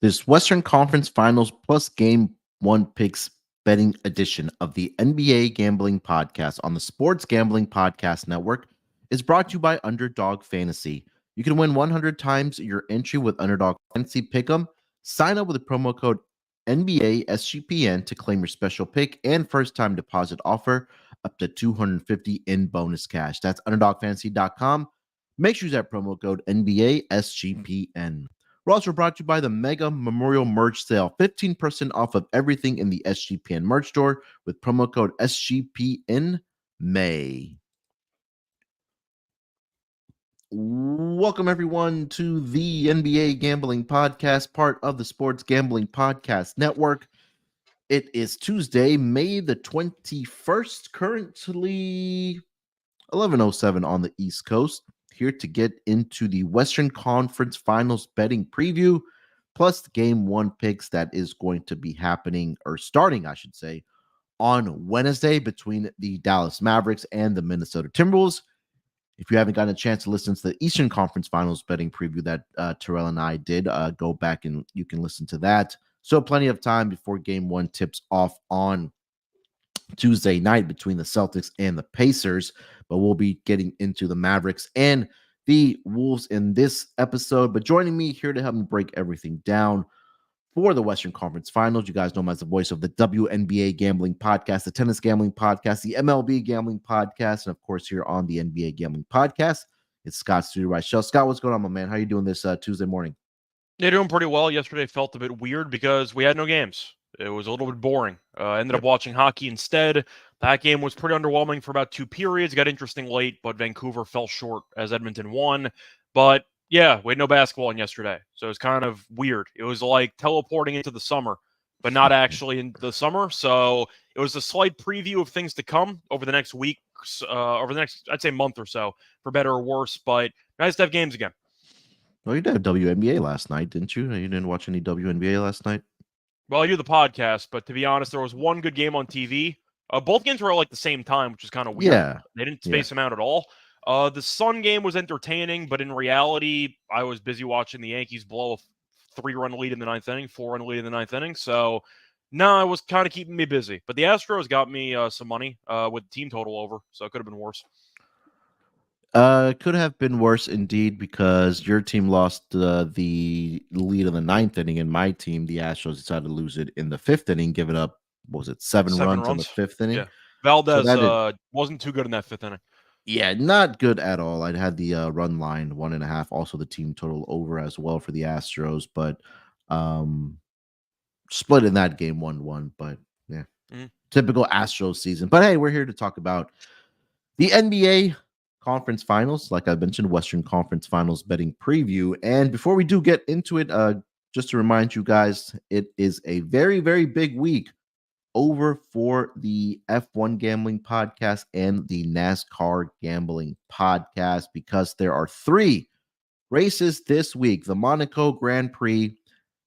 This Western Conference Finals plus Game 1 picks betting edition of the NBA Gambling Podcast on the Sports Gambling Podcast Network is brought to you by Underdog Fantasy. You can win 100 times your entry with Underdog Fantasy Pick'em. Sign up with the promo code NBA SGPN to claim your special pick and first-time deposit offer up to $250 in bonus cash. That's UnderdogFantasy.com. Make sure you use that promo code NBA SGPN. We're also brought to you by the Mega Memorial Merch Sale. 15% off of everything in the SGPN merch store with promo code SGPN May. Welcome, everyone, to the NBA Gambling Podcast, part of the Sports Gambling Podcast Network. It is Tuesday, May the 21st, currently 11:07 on the East Coast. Here to get into the Western Conference Finals betting preview, plus the Game 1 picks that is going to be happening, or starting, I should say, on Wednesday between the Dallas Mavericks and the Minnesota Timberwolves. If you haven't gotten a chance to listen to the Eastern Conference Finals betting preview that Terrell and I did, go back and you can listen to that. So plenty of time before Game 1 tips off on Tuesday night between the Celtics and the Pacers, but we'll be getting into the Mavericks and the Wolves in this episode. But joining me here to help me break everything down for the Western Conference Finals, you guys know him as the voice of the WNBA Gambling Podcast, the Tennis Gambling Podcast, the MLB Gambling Podcast, and of course here on the NBA Gambling Podcast, it's Scott Studio Reichel. Scott, what's going on, my man? How are you doing this Tuesday morning? Yeah, doing pretty well. Yesterday felt a bit weird because we had no games. It was a little bit boring. Ended up watching hockey instead. That game was pretty underwhelming for about 2 periods. Got interesting late, but Vancouver fell short as Edmonton won. But yeah, we had no basketball in yesterday. So it was kind of weird. It was like teleporting into the summer, but not actually in the summer. So it was a slight preview of things to come over the next week, over the next, I'd say, month or so, for better or worse. But nice to have games again. Well, you did have WNBA last night, didn't you? You didn't watch any WNBA last night? Well, I do the podcast, but to be honest, there was one good game on TV. Both games were all like the same time, which is kind of weird. Yeah. They didn't space them out at all. The Sun game was entertaining, but in reality, I was busy watching the Yankees blow a 3-run lead in the 9th inning, 4-run lead in the 9th inning. So, no, it was kind of keeping me busy. But the Astros got me some money with the team total over, so it could have been worse. Could have been worse indeed, because your team lost the lead in the 9th inning, and my team, the Astros, decided to lose it in the 5th inning, giving up, what was it, seven runs in the 5th inning? Yeah. Valdez wasn't too good in that 5th inning. Yeah, not good at all. I had the run line 1.5, also the team total over as well for the Astros, but split in that game 1-1. But yeah, typical Astros season. But hey, we're here to talk about the NBA Conference Finals, like I mentioned, Western Conference Finals betting preview. And before we do get into it, just to remind you guys, it is a very, very big week over for the F1 Gambling Podcast and the NASCAR Gambling Podcast, because there are 3 races this week: the Monaco Grand Prix,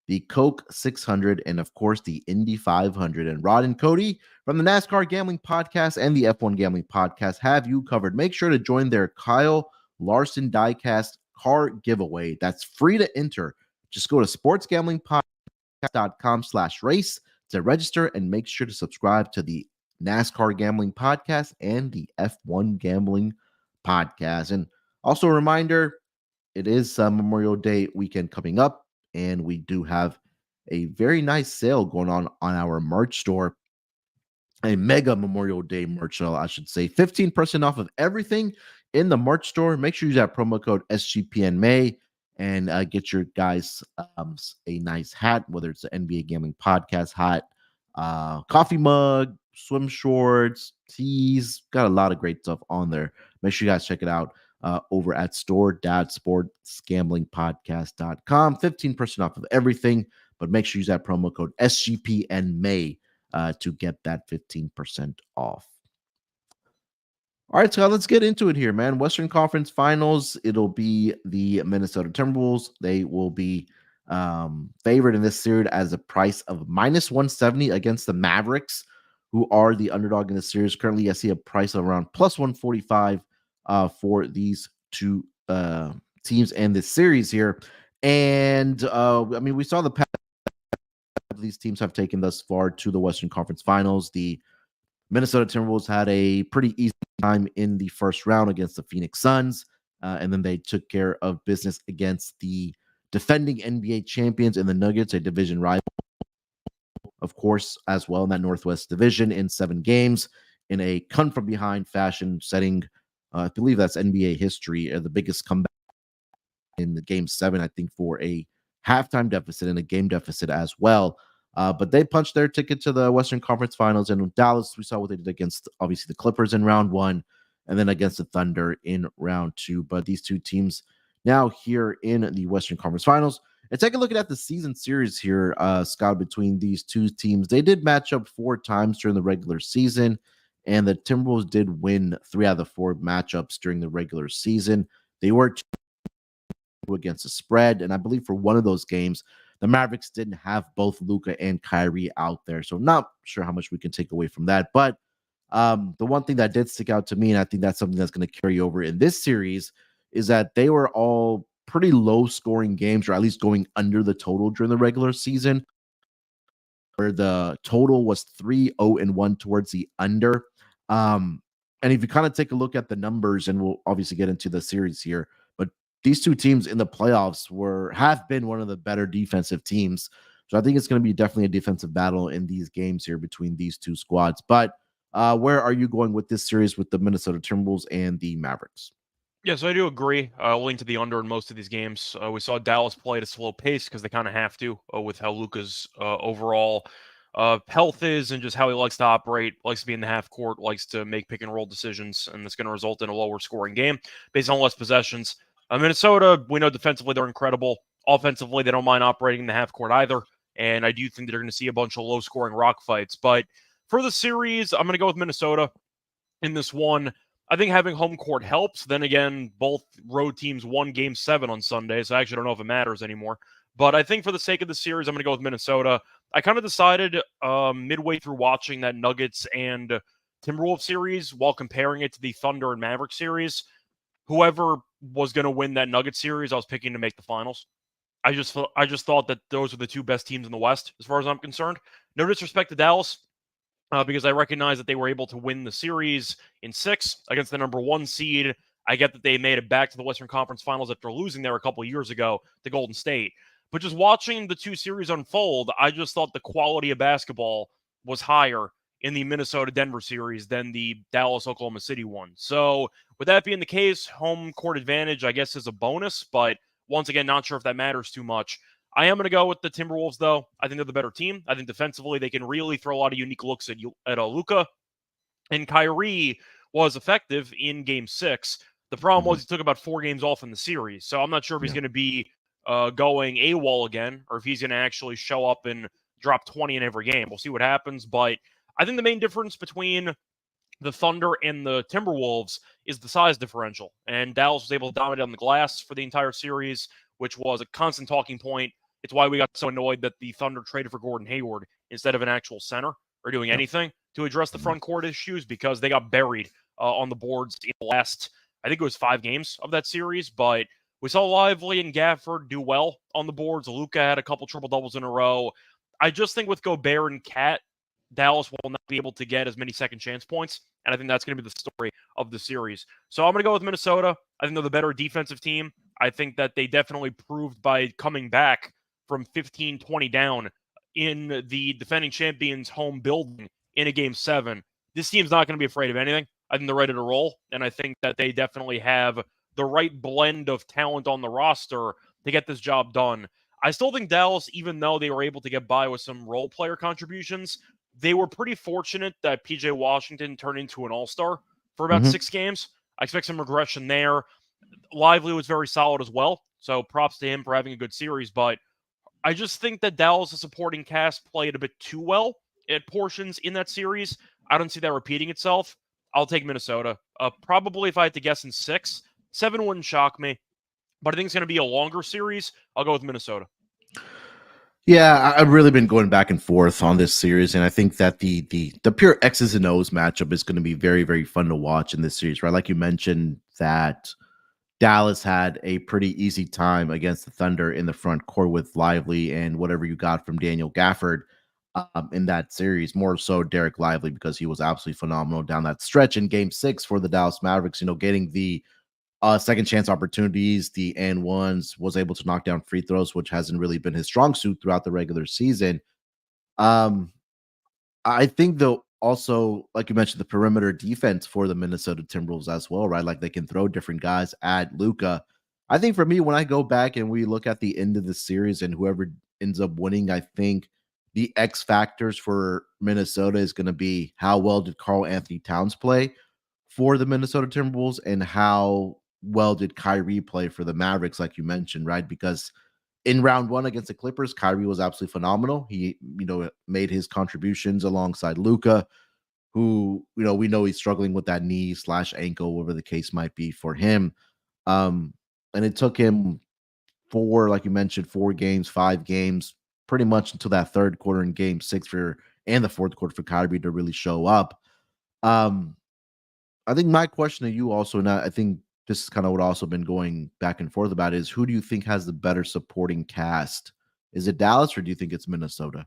the Coke 600, and of course the Indy 500. And Rod and Cody from the NASCAR Gambling Podcast and the F1 Gambling Podcast have you covered. Make sure to join their Kyle Larson Diecast car giveaway. That's free to enter. Just go to sportsgamblingpodcast.com/race to register, and make sure to subscribe to the NASCAR Gambling Podcast and the F1 Gambling Podcast. And also a reminder, it is Memorial Day weekend coming up, and we do have a very nice sale going on our merch store, a mega Memorial Day merch sale, I should say. 15% off of everything in the merch store. Make sure you use that promo code SGPN May and get your guys a nice hat, whether it's the NBA Gambling Podcast hat, coffee mug, swim shorts, tees. Got a lot of great stuff on there. Make sure you guys check it out. over at store.sportsgamblingpodcast.com. 15% off of everything, but make sure you use that promo code SGPNMay to get that 15% off. All right, Scott, let's get into it here, man. Western Conference Finals, it'll be the Minnesota Timberwolves. They will be favored in this series as a price of minus 170 against the Mavericks, who are the underdog in the series. Currently, I see a price of around plus 145 for these two teams and this series here. And, I mean, we saw the path these teams have taken thus far to the Western Conference Finals. The Minnesota Timberwolves had a pretty easy time in the first round against the Phoenix Suns, and then they took care of business against the defending NBA champions in the Nuggets, a division rival, of course, as well in that Northwest Division in 7 games in a come-from-behind fashion setting. I believe that's NBA history, the biggest comeback in the Game 7, I think, for a halftime deficit and a game deficit as well. But they punched their ticket to the Western Conference Finals. And with Dallas, we saw what they did against, obviously, the Clippers in round 1 and then against the Thunder in round 2. But these two teams now here in the Western Conference Finals. And take a look at the season series here, Scott, between these two teams. They did match up 4 times during the regular season, and the Timberwolves did win 3 out of the 4 matchups during the regular season. They were against the spread, and I believe for one of those games, the Mavericks didn't have both Luka and Kyrie out there, so not sure how much we can take away from that. But the one thing that did stick out to me, and I think that's something that's going to carry over in this series, is that they were all pretty low-scoring games, or at least going under the total during the regular season, where the total was 3-0-1 towards the under. And if you kind of take a look at the numbers, and we'll obviously get into the series here, but these two teams in the playoffs have been one of the better defensive teams. So I think it's going to be definitely a defensive battle in these games here between these two squads. But where are you going with this series with the Minnesota Timberwolves and the Mavericks? Yeah, so I do agree. Lean to the under in most of these games. We saw Dallas play at a slow pace because they kind of have to with how Luka's overall health is and just how he likes to operate, likes to be in the half court, likes to make pick and roll decisions, and it's going to result in a lower scoring game based on less possessions. Minnesota, we know defensively they're incredible. Offensively, they don't mind operating in the half court either, and I do think that they're going to see a bunch of low scoring rock fights. But for the series, I'm going to go with Minnesota in this one. I think having home court helps. Then again, both road teams won Game 7 on Sunday, so I actually don't know if it matters anymore. But I think for the sake of the series, I'm going to go with Minnesota. I kind of decided midway through watching that Nuggets and Timberwolves series while comparing it to the Thunder and Maverick series, whoever was going to win that Nuggets series, I was picking to make the finals. I just thought that those were the two best teams in the West, as far as I'm concerned. No disrespect to Dallas, because I recognize that they were able to win the series in 6 against the number 1 seed. I get that they made it back to the Western Conference Finals after losing there a couple years ago to Golden State. But just watching the two series unfold, I just thought the quality of basketball was higher in the Minnesota-Denver series than the Dallas-Oklahoma City one. So with that being the case, home court advantage, I guess, is a bonus. But once again, not sure if that matters too much. I am going to go with the Timberwolves, though. I think they're the better team. I think defensively they can really throw a lot of unique looks at Luka. And Kyrie was effective in Game 6. The problem was he took about 4 games off in the series. So I'm not sure if he's going to be going AWOL again or if he's going to actually show up and drop 20 in every game. We'll see what happens. But I think the main difference between the Thunder and the Timberwolves is the size differential. And Dallas was able to dominate on the glass for the entire series, which was a constant talking point. It's why we got so annoyed that the Thunder traded for Gordon Hayward instead of an actual center or doing anything to address the front court issues, because they got buried on the boards in the last, I think it was 5 games of that series. But we saw Lively and Gafford do well on the boards. Luka had a couple triple-doubles in a row. I just think with Gobert and Cat, Dallas will not be able to get as many second chance points, and I think that's going to be the story of the series. So I'm going to go with Minnesota. I think they're the better defensive team. I think that they definitely proved by coming back from 15-20 down in the defending champions' home building in a Game 7. This team's not going to be afraid of anything. I think they're ready to roll, and I think that they definitely have the right blend of talent on the roster to get this job done. I still think Dallas, even though they were able to get by with some role player contributions, they were pretty fortunate that PJ Washington turned into an all-star for about 6 games. I expect some regression there. Lively was very solid as well, so props to him for having a good series, but I just think that Dallas' supporting cast played a bit too well at portions in that series. I don't see that repeating itself. I'll take Minnesota. Probably if I had to guess in 6. 7 wouldn't shock me, but I think it's going to be a longer series. I'll go with Minnesota. Yeah, I've really been going back and forth on this series, and I think that the pure X's and O's matchup is going to be very, very fun to watch in this series, right? Like you mentioned that Dallas had a pretty easy time against the Thunder in the front court with Lively and whatever you got from Daniel Gafford in that series. More so Derek Lively, because he was absolutely phenomenal down that stretch in Game 6 for the Dallas Mavericks. Getting the second chance opportunities, the and ones, was able to knock down free throws, which hasn't really been his strong suit throughout the regular season. Um, I think though also, like you mentioned, the perimeter defense for the Minnesota Timberwolves as well, right? Like they can throw different guys at Luka. I think for me, when I go back and we look at the end of the series and whoever ends up winning, I think the X factors for Minnesota is going to be how well did Karl Anthony Towns play for the Minnesota Timberwolves and how well did Kyrie play for the Mavericks, like you mentioned, right? Because in round one against the Clippers, Kyrie was absolutely phenomenal. He, made his contributions alongside Luka, who, we know he's struggling with that knee / ankle, whatever the case might be for him. And it took him like you mentioned, 4 games, 5 games, pretty much until that third quarter in Game 6 and the fourth quarter for Kyrie to really show up. I think my question to you also, and I think this is kind of what also been going back and forth about, is who do you think has the better supporting cast? Is it Dallas or do you think it's Minnesota?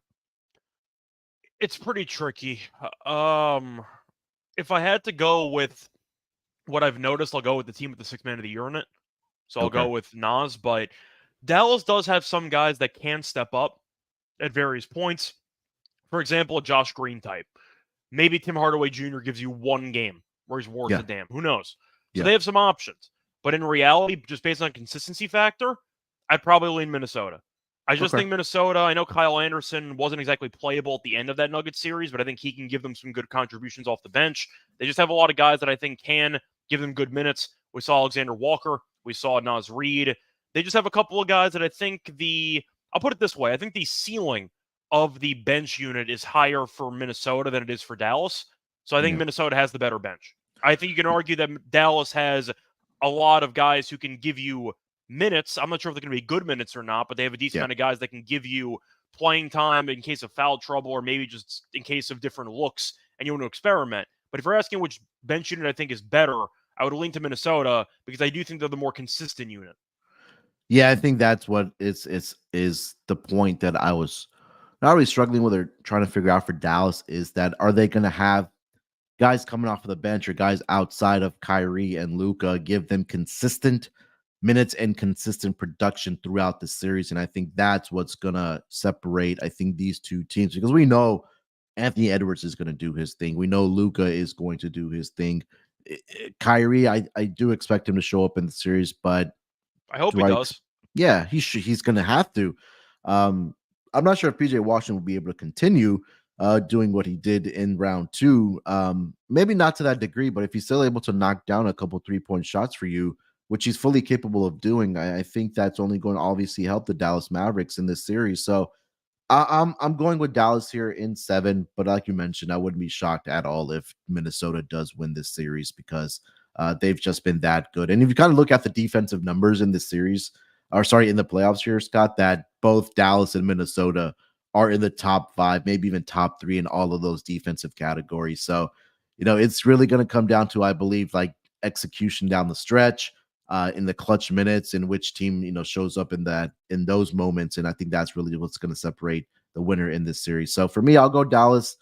It's pretty tricky. If I had to go with what I've noticed, I'll go with the team with the 6th man of the year in it. So I'll go with Nas, but Dallas does have some guys that can step up at various points. For example, a Josh Green type. Maybe Tim Hardaway Jr. gives you 1 game where he's worth a damn. Who knows? So they have some options. But in reality, just based on consistency factor, I'd probably lean Minnesota. I just think Minnesota, I know Kyle Anderson wasn't exactly playable at the end of that Nuggets series, but I think he can give them some good contributions off the bench. They just have a lot of guys that I think can give them good minutes. We saw Alexander Walker. We saw Naz Reid. They just have a couple of guys that I think I'll put it this way. I think the ceiling of the bench unit is higher for Minnesota than it is for Dallas. So I think Minnesota has the better bench. I think you can argue that Dallas has a lot of guys who can give you minutes. I'm not sure if they're going to be good minutes or not, but they have a decent amount of guys that can give you playing time in case of foul trouble or maybe just in case of different looks and you want to experiment. But if you're asking which bench unit I think is better, I would lean to Minnesota because I do think they're the more consistent unit. Yeah, I think that's what is the point that I was not really struggling with or trying to figure out for Dallas, is that are they going to have guys coming off of the bench or guys outside of Kyrie and Luka give them consistent minutes and consistent production throughout the series? And I think that's what's going to separate, I think, these two teams, because we know Anthony Edwards is going to do his thing. We know Luka is going to do his thing. Kyrie, I do expect him to show up in the series, but I hope he does. Yeah, he's going to have to. I'm not sure if PJ Washington will be able to continue doing what he did in round 2. Maybe not to that degree, but if he's still able to knock down a couple 3-point shots for you, which he's fully capable of doing, I think that's only going to obviously help the Dallas Mavericks in this series. So I'm going with Dallas here in 7, but like you mentioned, I wouldn't be shocked at all if Minnesota does win this series, because they've just been that good. And if you kind of look at the defensive numbers in this series, in the playoffs here, Scott, that both Dallas and Minnesota are in the top 5, maybe even top 3 in all of those defensive categories. So, it's really going to come down to, I believe, like execution down the stretch, in the clutch minutes, in which team, shows up in those moments. And I think that's really what's going to separate the winner in this series. So for me, I'll go Dallas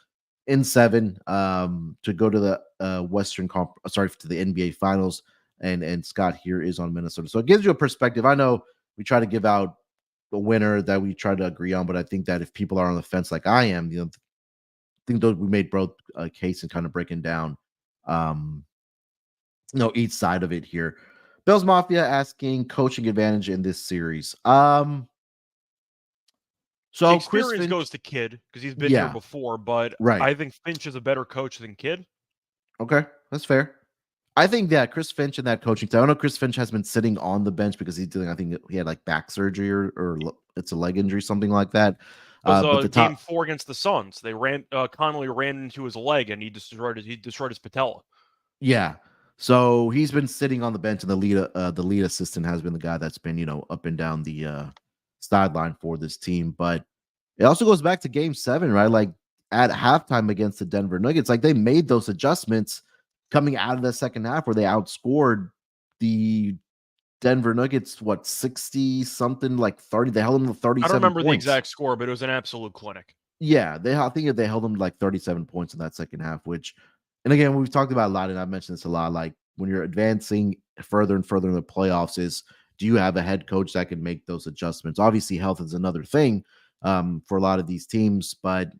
in 7 to go to the to the NBA Finals. And Scott here is on Minnesota. So it gives you a perspective. I know we try to give out the winner that we try to agree on, but I think that if people are on the fence like I am, I think those we made both a case and kind of breaking down each side of it here. Bills Mafia asking coaching advantage in this series. So the experience goes to Kidd because he's been here before, but I think Finch is a better coach than Kidd. Okay, that's fair. I think that Chris Finch and that coaching staff. I know Chris Finch has been sitting on the bench because he's doing. I think he had like back surgery or it's a leg injury, something like that. It was But the game top, 4 against the Suns. They ran Connolly ran into his leg and he destroyed his patella. yeah. So he's been sitting on the bench, and the lead assistant has been the guy that's been up and down the sideline for this team. But it also goes back to Game 7, right? Like at halftime against the Denver Nuggets, like they made those adjustments coming out of the second half where they outscored the Denver Nuggets, 60 something, like 30. They held them to I don't 37 remember the points. exact score, but it was an absolute clinic. Yeah, I think they held them to like 37 points in that second half, which, and again, we've talked about a lot, and I've mentioned this a lot. Like when you're advancing further and further in the playoffs, is do you have a head coach that can make those adjustments? Obviously, health is another thing for a lot of these teams, but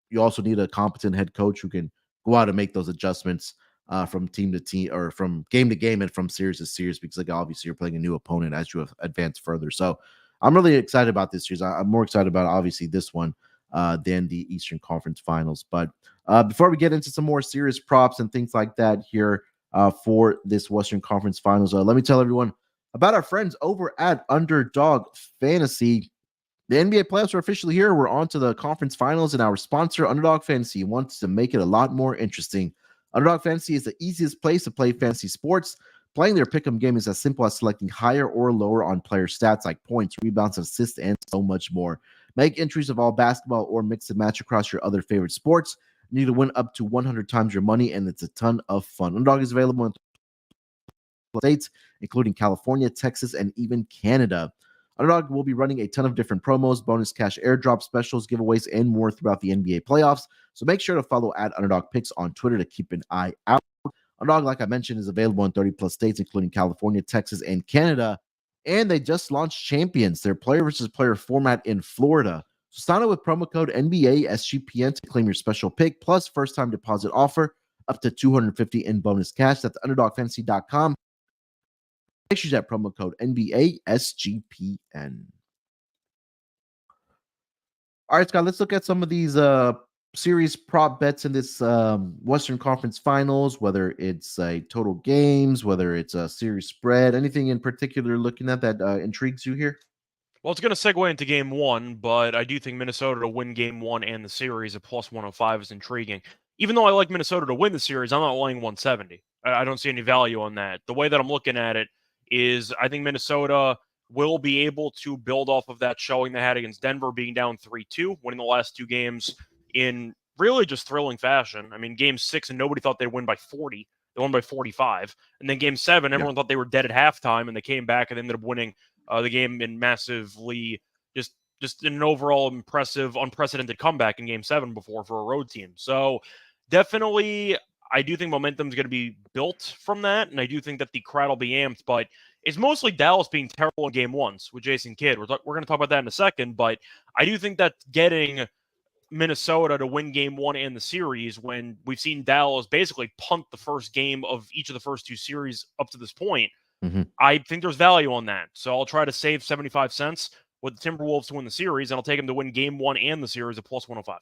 you also need a competent head coach who can go out and make those adjustments from team to team or from game to game and from series to series, because like obviously you're playing a new opponent as you advance further. So I'm really excited about this series. I'm more excited about obviously this one than the Eastern Conference Finals. But before we get into some more serious props and things like that here for this Western Conference Finals, let me tell everyone about our friends over at Underdog Fantasy. The NBA playoffs are officially here. We're on to the conference finals, and our sponsor, Underdog Fantasy, wants to make it a lot more interesting. Underdog Fantasy is the easiest place to play fantasy sports. Playing their pick'em game is as simple as selecting higher or lower on player stats like points, rebounds, assists, and so much more. Make entries of all basketball or mix and match across your other favorite sports. You need to win up to 100 times your money, and it's a ton of fun. Underdog is available in states, including California, Texas, and even Canada. Underdog will be running a ton of different promos, bonus cash airdrop specials, giveaways, and more throughout the NBA playoffs. So make sure to follow at Underdog Picks on Twitter to keep an eye out. Underdog, like I mentioned, is available in 30 plus states, including California, Texas, and Canada. And they just launched Champions, their player versus player format in Florida. So sign up with promo code NBA SGPN to claim your special pick plus first time deposit offer up to $250 in bonus cash. That's underdogfantasy.com. Make sure you use that promo code NBA SGPN. All right, Scott, let's look at some of these series prop bets in this Western Conference Finals, whether it's total games, whether it's a series spread, anything in particular looking at that intrigues you here? Well, it's going to segue into Game 1, but I do think Minnesota to win Game 1 and the series at plus 105 is intriguing. Even though I like Minnesota to win the series, I'm not laying 170. I don't see any value on that. The way that I'm looking at it is I think Minnesota will be able to build off of that showing they had against Denver, being down 3-2, winning the last 2 games in really just thrilling fashion. I mean, Game 6, and nobody thought they'd win by 40. They won by 45. And then Game 7, everyone thought they were dead at halftime, and they came back and ended up winning the game in massively just an overall impressive, unprecedented comeback in Game 7 before for a road team. So definitely, I do think momentum is going to be built from that, and I do think that the crowd will be amped, but it's mostly Dallas being terrible in Game 1s with Jason Kidd. We're going to talk about that in a second, but I do think that getting Minnesota to win Game 1 and the series when we've seen Dallas basically punt the first game of each of the first 2 series up to this point, I think there's value on that. So I'll try to save 75 cents with the Timberwolves to win the series, and I'll take them to win Game 1 and the series at plus 105.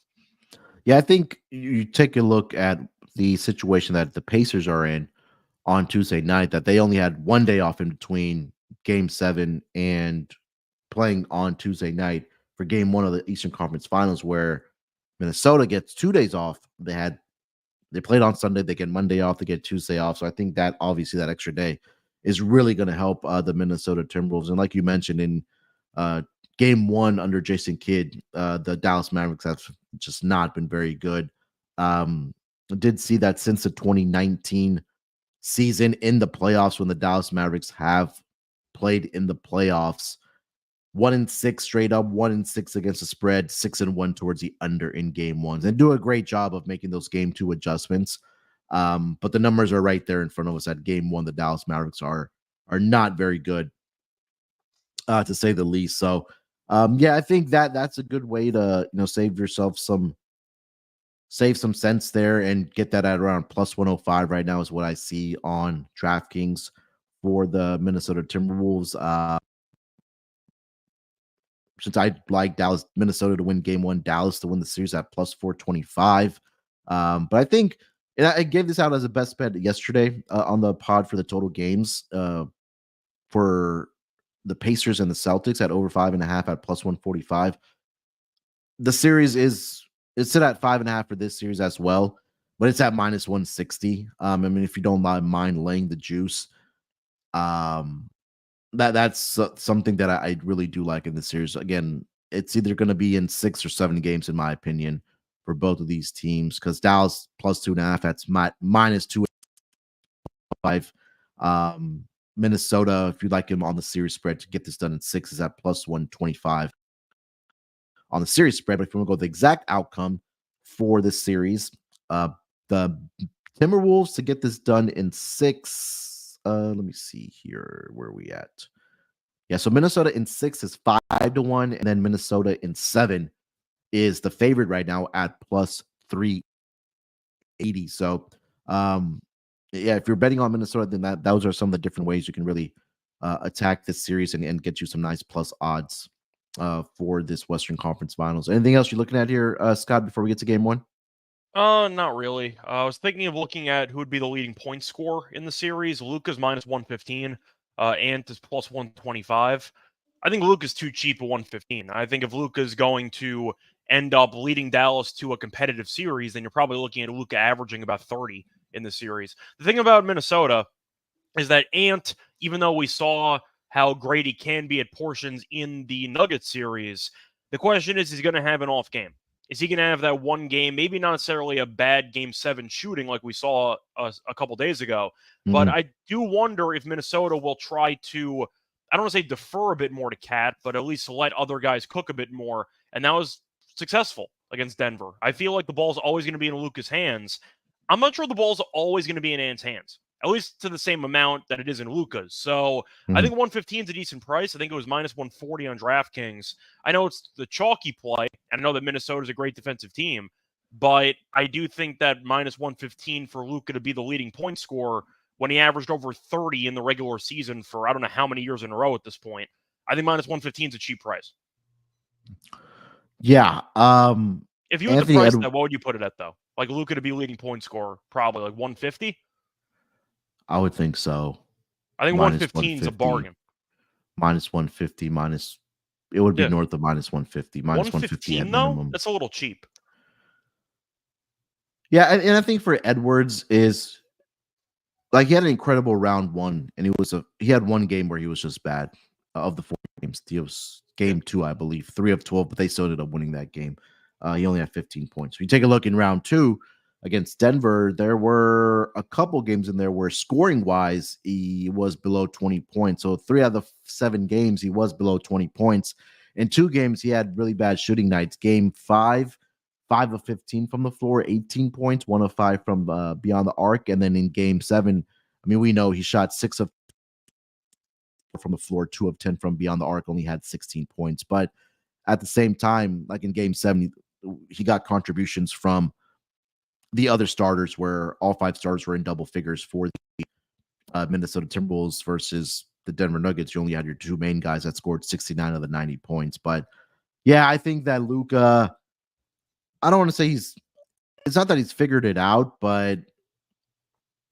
Yeah, I think you take a look at the situation that the Pacers are in on Tuesday night, that they only had one day off in between Game 7 and playing on Tuesday night for Game 1 of the Eastern Conference Finals, where Minnesota gets 2 days off. They played on Sunday, they get Monday off, they get Tuesday off. So I think that obviously that extra day is really going to help the Minnesota Timberwolves. And like you mentioned, in Game 1 under Jason Kidd, the Dallas Mavericks have just not been very good. I did see that since the 2019 season in the playoffs, when the Dallas Mavericks have played in the playoffs, 1-6 straight up, 1-6 against the spread, 6-1 towards the under in Game 1s, and do a great job of making those Game 2 adjustments. But the numbers are right there in front of us. At Game 1, the Dallas Mavericks are not very good, to say the least. So, I think that's a good way to save some cents there and get that at around plus 105 right now is what I see on DraftKings for the Minnesota Timberwolves. Since I like Minnesota to win Game 1, Dallas to win the series at plus 425. But I think And I gave this out as a best bet yesterday on the pod for the total games for the Pacers and the Celtics at over 5.5 at plus 145. The series it's set at 5.5 for this series as well, but it's at minus 160. I mean, if you don't mind laying the juice, that's something that I really do like in this series. Again, it's either going to be in 6 or 7 games, in my opinion, for both of these teams. Because Dallas plus 2.5, that's minus 2.5. Minnesota, if you'd like him on the series spread to get this done in 6, is at plus 125 on the series spread. But if you want to go the exact outcome for this series, the Timberwolves to get this done in 6. Let me see here. Where are we at? Yeah, so Minnesota in 6 is 5-1, and then Minnesota in 7 is the favorite right now at plus 380. So, yeah, if you're betting on Minnesota, then those are some of the different ways you can really attack this series and get you some nice plus odds for this Western Conference Finals. Anything else you're looking at here, Scott, before we get to game one? Not really. I was thinking of looking at who would be the leading point scorer in the series. Luka's minus 115, Ant is plus 125. I think Luka's too cheap at 115. I think if Luka's going to end up leading Dallas to a competitive series, then you're probably looking at Luka averaging about 30 in the series. The thing about Minnesota is that Ant, even though we saw how great he can be at portions in the Nuggets series, the question is he's going to have an off game. Is he going to have that one game, maybe not necessarily a bad game 7 shooting like we saw a couple days ago, but I do wonder if Minnesota will try to, I don't want to say defer a bit more to Cat, but at least let other guys cook a bit more, and that was successful against Denver. I feel like the ball's always going to be in Luka's hands. I'm not sure the ball's always going to be in Ant's hands, at least to the same amount that it is in Luka's. So I think 115 is a decent price. I think it was minus 140 on DraftKings. I know it's the chalky play, and I know that Minnesota's a great defensive team, but I do think that minus 115 for Luka to be the leading point scorer when he averaged over 30 in the regular season for I don't know how many years in a row at this point. I think minus 115 is a cheap price. Yeah. If you had to price that, what would you put it at, though? Like Luka to be leading point scorer, probably like 150? I would think so. I think 115 is a bargain. Minus 150, it would be north of minus 150. Minus 150 at minimum. That's a little cheap. Yeah, and I think for Edwards is like he had an incredible round 1, and he had one game where he was just bad of the 4 games. It was game 2, I believe, 3 of 12, but they still ended up winning that game. He only had 15 points. If you take a look in round 2 against Denver, there were a couple games in there where scoring-wise, he was below 20 points. So 3 out of the 7 games, he was below 20 points. In 2 games, he had really bad shooting nights. Game 5, 5 of 15 from the floor, 18 points, 1 of 5 from beyond the arc. And then in game 7, I mean, we know he shot 6 of from the floor, 2 of 10 from beyond the arc, only had 16 points. But at the same time, like in game 7, he got contributions from the other starters where all 5 starters were in double figures for the Minnesota Timberwolves versus the Denver Nuggets. You only had your 2 main guys that scored 69 of the 90 points. But yeah, I think that Luka, I don't want to say it's not that he's figured it out, but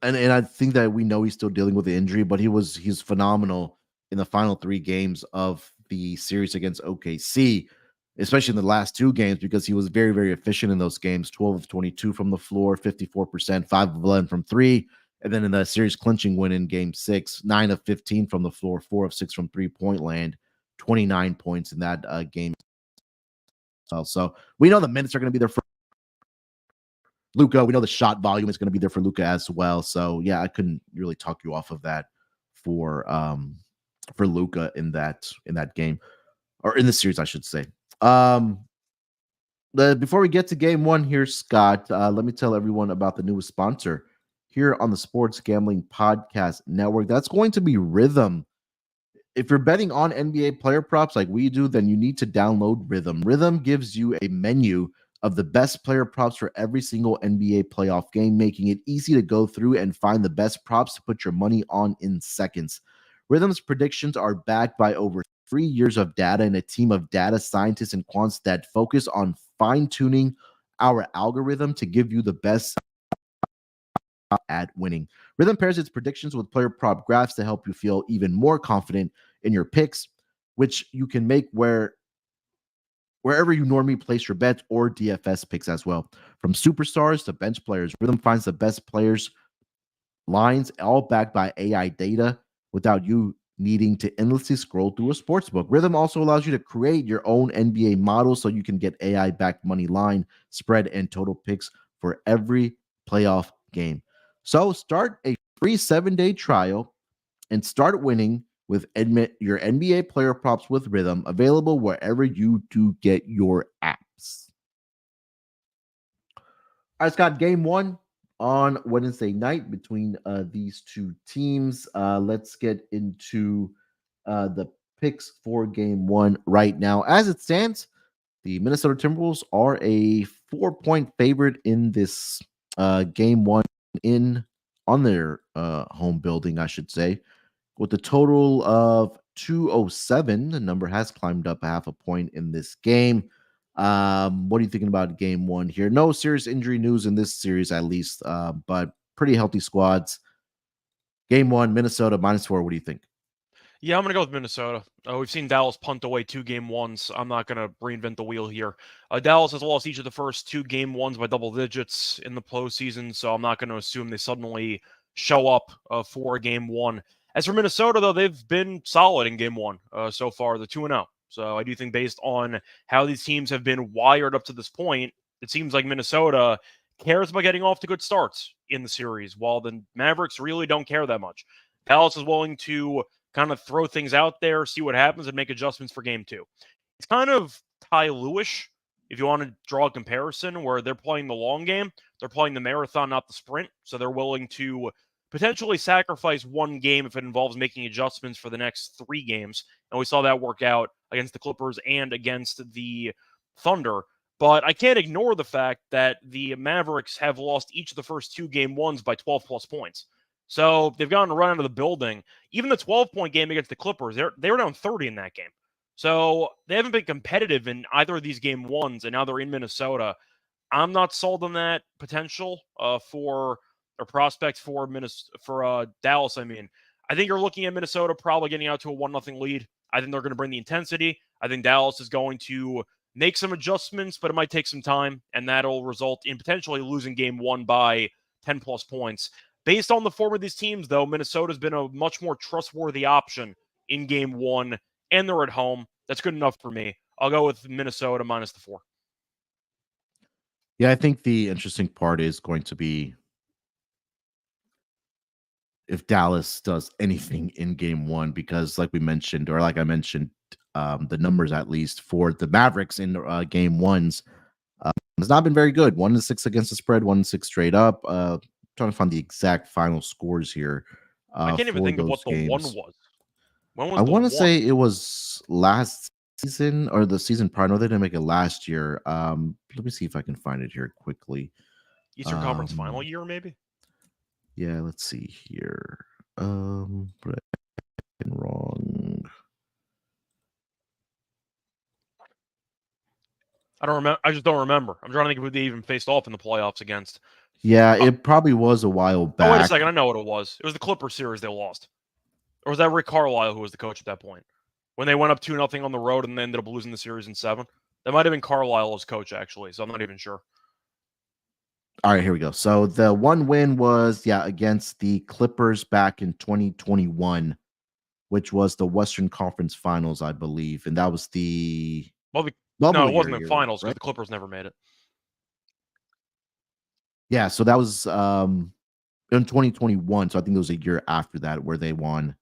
and I think that we know he's still dealing with the injury, but he's phenomenal in the final 3 games of the series against OKC, especially in the last 2 games, because he was very, very efficient in those games. 12 of 22 from the floor, 54%, 5 of 11 from 3. And then in the series clinching win in game 6, 9 of 15 from the floor, 4 of 6 from 3-point land, 29 points in that game. So we know the minutes are going to be there for Luka. We know the shot volume is going to be there for Luka as well. So yeah, I couldn't really talk you off of that for Luka in that game, or in the series, I should say. Before we get to game 1 here, Scott, let me tell everyone about the newest sponsor here on the Sports Gambling Podcast Network. That's going to be Rhythm. If you're betting on NBA player props like we do, then you need to download Rhythm. Rhythm gives you a menu of the best player props for every single NBA playoff game, making it easy to go through and find the best props to put your money on in seconds. Rhythm's predictions are backed by over 3 years of data and a team of data scientists and quants that focus on fine-tuning our algorithm to give you the best at winning. Rhythm pairs its predictions with player prop graphs to help you feel even more confident in your picks, which you can make wherever you normally place your bets or DFS picks as well. From superstars to bench players, Rhythm finds the best players lines, all backed by AI data without you needing to endlessly scroll through a sports book. Rhythm also allows you to create your own NBA model so you can get AI backed money line, spread, and total picks for every playoff game. So start a free 7-day trial and start winning with your NBA player props with Rhythm, available wherever you do get your apps. All right, Scott, game one on Wednesday night between these two teams. Let's get into the picks for game one right now. As it stands, the Minnesota Timberwolves are a 4-point favorite in this game one on their home building, I should say, with a total of 207. The number has climbed up a half a point in this game. What are you thinking about game one here? No serious injury news in this series, at least, but pretty healthy squads. Game one, Minnesota -4. What do you think? Yeah, I'm going to go with Minnesota. We've seen Dallas punt away 2 game ones. I'm not going to reinvent the wheel here. Dallas has lost each of the first 2 game ones by double digits in the postseason, so I'm not going to assume they suddenly show up for game one. As for Minnesota, though, they've been solid in game one so far. They're 2-0. So I do think based on how these teams have been wired up to this point, it seems like Minnesota cares about getting off to good starts in the series, while the Mavericks really don't care that much. Dallas is willing to kind of throw things out there, see what happens, and make adjustments for game two. It's kind of Ty Lue-ish, if you want to draw a comparison, where they're playing the long game. They're playing the marathon, not the sprint. So they're willing to potentially sacrifice one game if it involves making adjustments for the next 3 games. And we saw that work out against the Clippers and against the Thunder. But I can't ignore the fact that the Mavericks have lost each of the first 2 game ones by 12-plus points. So they've gotten a run out of the building. Even the 12-point game against the Clippers, they were down 30 in that game. So they haven't been competitive in either of these game ones, and now they're in Minnesota. I'm not sold on that potential for a prospect for Dallas. I mean, I think you're looking at Minnesota probably getting out to a 1-0 lead. I think they're going to bring the intensity. I think Dallas is going to make some adjustments, but it might take some time, and that'll result in potentially losing game one by 10-plus points. Based on the form of these teams, though, Minnesota's been a much more trustworthy option in game one, and they're at home. That's good enough for me. I'll go with Minnesota -4. Yeah, I think the interesting part is going to be if Dallas does anything in game one, because like we mentioned, or like I mentioned, the numbers at least for the Mavericks in game ones has not been very good. 1-6 against the spread, 1-6 straight up. Trying to find the exact final scores here. I can't even for think of what those the one games. was. When was I the want to one? say it was last season or the season prior. No, they didn't make it last year. Let me see if I can find it here quickly. Eastern Conference final year, maybe? Yeah, let's see here. But I'm wrong. I don't remember. I just don't remember. I'm trying to think of who they even faced off in the playoffs against. Yeah, it probably was a while back. Oh, wait a second. I know what it was. It was the Clippers series they lost. Or was that Rick Carlisle who was the coach at that point? When they went up 2-0 on the road and they ended up losing the series in 7? That might have been Carlisle as coach, actually, so I'm not even sure. All right, here we go. So the one win was, against the Clippers back in 2021, which was the Western Conference Finals, I believe. And that was the No, it wasn't the finals because the Clippers never made it. Yeah, so that was in 2021. So I think it was a year after that where they won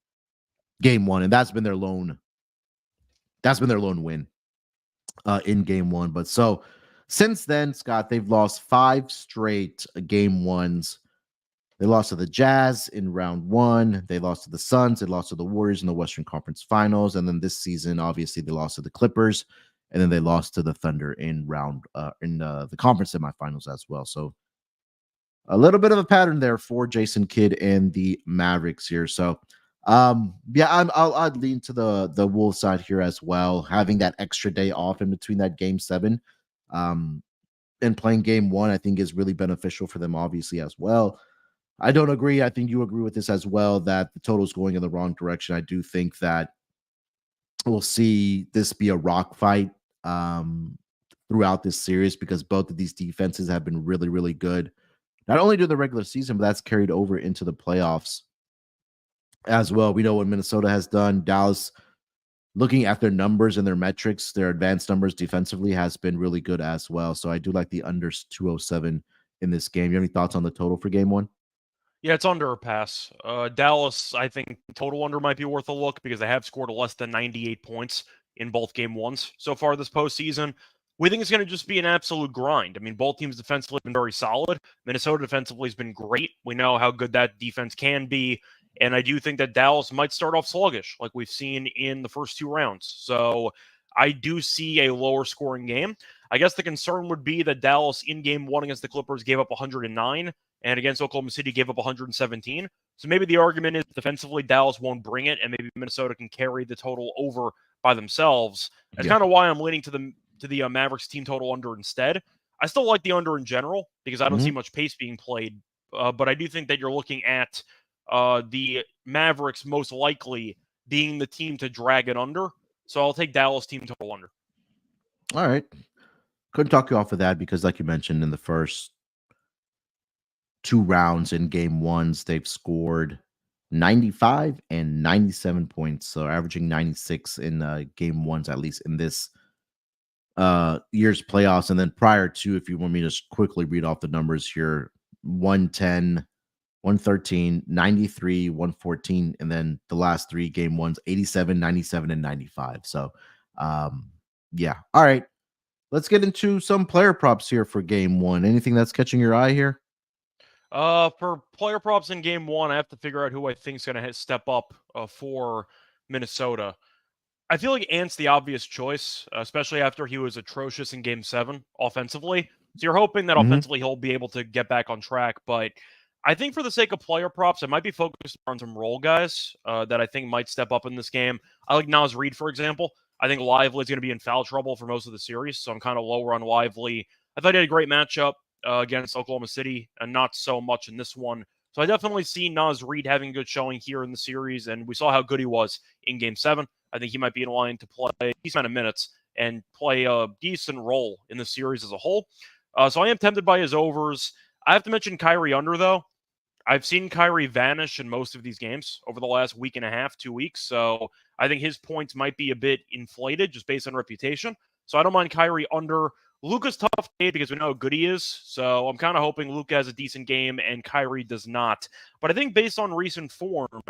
game one, and that's been their lone win in game one. But so since then, Scott, they've lost 5 straight game ones. They lost to the Jazz in round 1. They lost to the Suns. They lost to the Warriors in the Western Conference Finals. And then this season, obviously, they lost to the Clippers. And then they lost to the Thunder in the conference semifinals as well. So a little bit of a pattern there for Jason Kidd and the Mavericks here. So, I'd lean to the Wolves side here as well, having that extra day off in between that game 7, and playing game 1, I think is really beneficial for them, obviously as well. I don't agree. I think you agree with this as well, that the total is going in the wrong direction. I do think that we'll see this be a rock fight throughout this series because both of these defenses have been really, really good. Not only during the regular season, but that's carried over into the playoffs as well. We know what Minnesota has done. Dallas, looking at their numbers and their metrics, their advanced numbers defensively has been really good as well. So I do like the unders 207 in this game. You have any thoughts on the total for game one? Yeah, it's under a pass. Dallas, I think total under might be worth a look because they have scored less than 98 points in both game ones so far this postseason. We think it's going to just be an absolute grind. I mean, both teams defensively have been very solid. Minnesota defensively has been great. We know how good that defense can be. And I do think that Dallas might start off sluggish, like we've seen in the first two rounds. So I do see a lower scoring game. I guess the concern would be that Dallas in game one against the Clippers gave up 109 and against Oklahoma City gave up 117. So maybe the argument is defensively Dallas won't bring it, and maybe Minnesota can carry the total over by themselves. That's kind of why I'm leaning to the Mavericks team total under instead. I still like the under in general because I don't see much pace being played, but I do think that you're looking at the Mavericks most likely being the team to drag it under. So I'll take Dallas team total under. All right. Couldn't talk you off of that because, like you mentioned, in the first two rounds in game ones, they've scored 95 and 97 points. So averaging 96 in game ones, at least in this year's playoffs. And then prior to, if you want me to just quickly read off the numbers here, 110, 113, 93, 114, and then the last three game ones, 87, 97, and 95. So yeah. All right. Let's get into some player props here for game one. Anything that's catching your eye here? For player props in game one, I have to figure out who I think is going to step up for Minnesota. I feel like Ant's the obvious choice, especially after he was atrocious in game seven offensively. So you're hoping that offensively he'll be able to get back on track. But I think for the sake of player props, I might be focused on some role guys that I think might step up in this game. I like Naz Reid, for example. I think Lively is going to be in foul trouble for most of the series, so I'm kind of lower on Lively. I thought he had a great matchup against Oklahoma City, and not so much in this one. So I definitely see Naz Reid having a good showing here in the series, and we saw how good he was in Game 7. I think he might be in line to play a decent amount of minutes and play a decent role in the series as a whole. So I am tempted by his overs. I have to mention Kyrie under, though. I've seen Kyrie vanish in most of these games over the last week and a half, 2 weeks. So I think his points might be a bit inflated just based on reputation. So I don't mind Kyrie under. Luka's tough day because we know how good he is. So I'm kind of hoping Luka has a decent game and Kyrie does not. But I think based on recent form,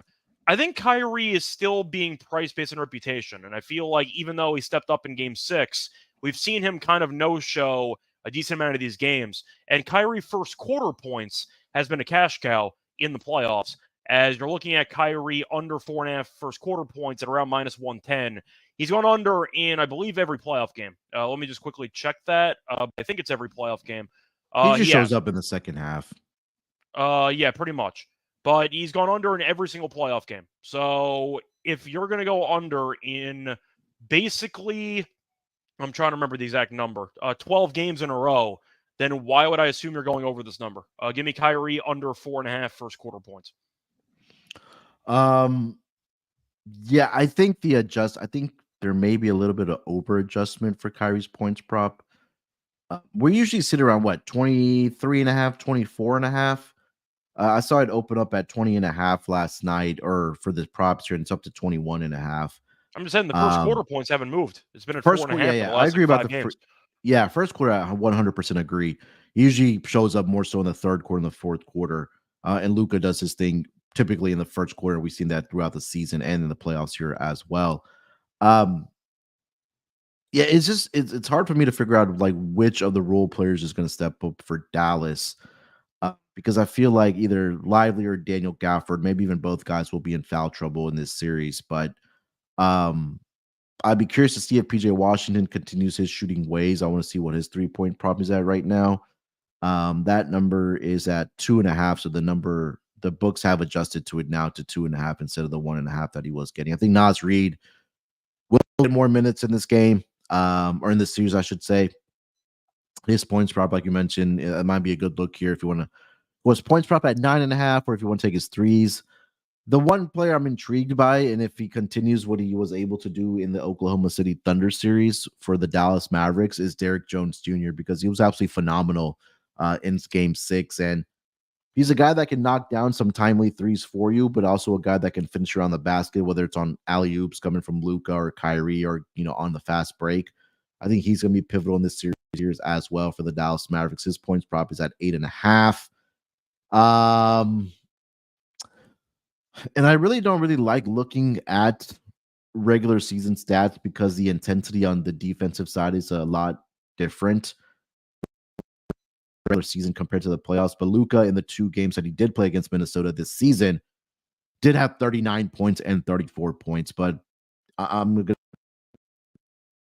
I think Kyrie is still being priced based on reputation. And I feel like even though he stepped up in game 6, we've seen him kind of no-show a decent amount of these games. And Kyrie first quarter points has been a cash cow in the playoffs, as you're looking at Kyrie under 4.5 first quarter points at around minus 110. He's gone under in, I believe, every playoff game. Let me just quickly check that. I think it's every playoff game. He just shows up in the second half. Yeah, pretty much. But he's gone under in every single playoff game. So if you're going to go under in basically, I'm trying to remember the exact number, 12 games in a row, then why would I assume you're going over this number? Give me Kyrie under 4.5 first quarter points. Yeah, I think I think there may be a little bit of over adjustment for Kyrie's points prop. We usually sit around what, 23.5, 24.5. I saw it open up at 20.5 last night, or for the props here, and it's up to 21.5. I'm just saying the first quarter points haven't moved. It's been at first 4.5. Yeah, I agree about the games. First quarter. I 100% agree. He usually shows up more so in the third quarter and the fourth quarter, and Luka does his thing typically in the first quarter. We've seen that throughout the season and in the playoffs here as well. Yeah, it's hard for me to figure out like which of the role players is going to step up for Dallas. Because I feel like either Lively or Daniel Gafford, maybe even both guys, will be in foul trouble in this series. But I'd be curious to see if PJ Washington continues his shooting ways. I want to see what his 3-point prop is at right now. That number is at 2.5. So the books have adjusted to it now to 2.5 instead of the 1.5 that he was getting. I think Naz Reid will get more minutes in this game, or in this series, I should say. His points prop, like you mentioned, it might be a good look here if you want to Was points prop at 9.5, or if you want to take his threes. The one player I'm intrigued by, and if he continues what he was able to do in the Oklahoma City Thunder series for the Dallas Mavericks, is Derrick Jones Jr., because he was absolutely phenomenal in game 6. And he's a guy that can knock down some timely threes for you, but also a guy that can finish around the basket, whether it's on alley-oops coming from Luka or Kyrie, or on the fast break. I think he's going to be pivotal in this series as well for the Dallas Mavericks. His points prop is at 8.5. And I really don't like looking at regular season stats because the intensity on the defensive side is a lot different regular season compared to the playoffs. But Luka, in the 2 games that he did play against Minnesota this season, did have 39 points and 34 points. But I'm going to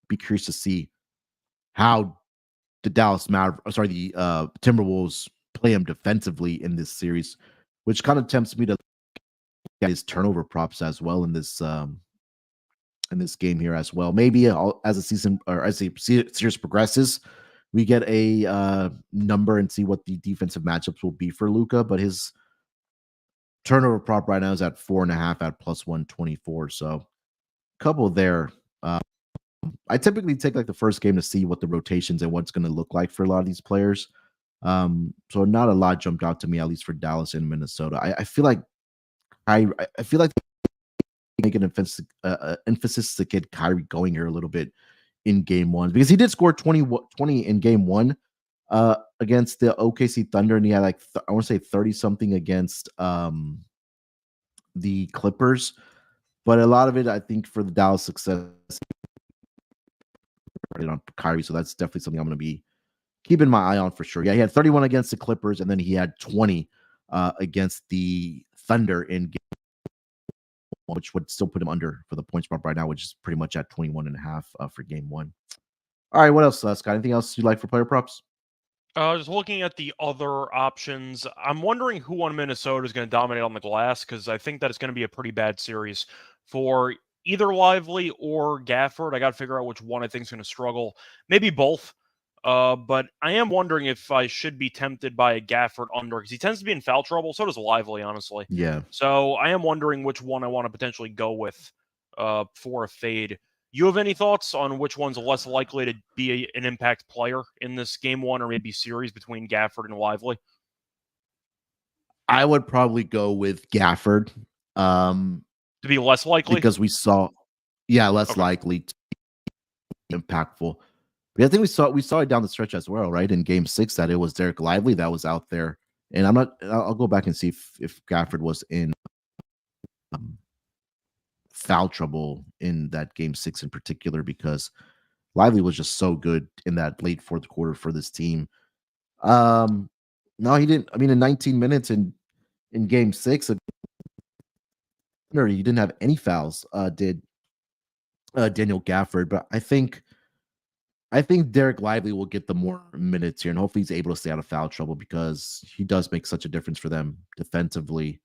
be curious to see how the Timberwolves play him defensively in this series, which kind of tempts me to get his turnover props as well in this game here as well. Maybe as the season or as the series progresses, we get a number and see what the defensive matchups will be for Luka. But his turnover prop right now is at 4.5 at plus 124. So a couple there. I typically take like the first game to see what the rotations and what's going to look like for a lot of these players. So not a lot jumped out to me, at least for Dallas and Minnesota. I feel like I feel like make an emphasis to get Kyrie going here a little bit in game 1, because he did score 20 in game 1 against the OKC Thunder, and he had like I want to say 30 something against the Clippers. But a lot of it, I think, for the Dallas success on Kyrie, so that's definitely something I'm going to be keeping my eye on for sure. Yeah, he had 31 against the Clippers, and then he had 20 against the Thunder in game 1, which would still put him under for the points prop right now, which is pretty much at 21.5 for game 1. All right, what else, Scott? Anything else you like for player props? Just looking at the other options, I'm wondering who on Minnesota is going to dominate on the glass, because I think that it's going to be a pretty bad series for either Lively or Gafford. I got to figure out which one I think is going to struggle. Maybe both. But I am wondering if I should be tempted by a Gafford under, because he tends to be in foul trouble. So does Lively, honestly. Yeah. So I am wondering which one I want to potentially go with for a fade. You have any thoughts on which one's less likely to be an impact player in this game 1 or maybe series between Gafford and Lively? I would probably go with Gafford. To be less likely? Because we saw, less likely to be impactful. But I think we saw it down the stretch as well, right? In game 6, that it was Derek Lively that was out there. And I'll go back and see if Gafford was in foul trouble in that game 6 in particular, because Lively was just so good in that late 4th quarter for this team. No, he didn't. I mean, in 19 minutes in game 6, he didn't have any fouls, did Daniel Gafford. But I think Derek Lively will get the more minutes here, and hopefully he's able to stay out of foul trouble, because he does make such a difference for them defensively.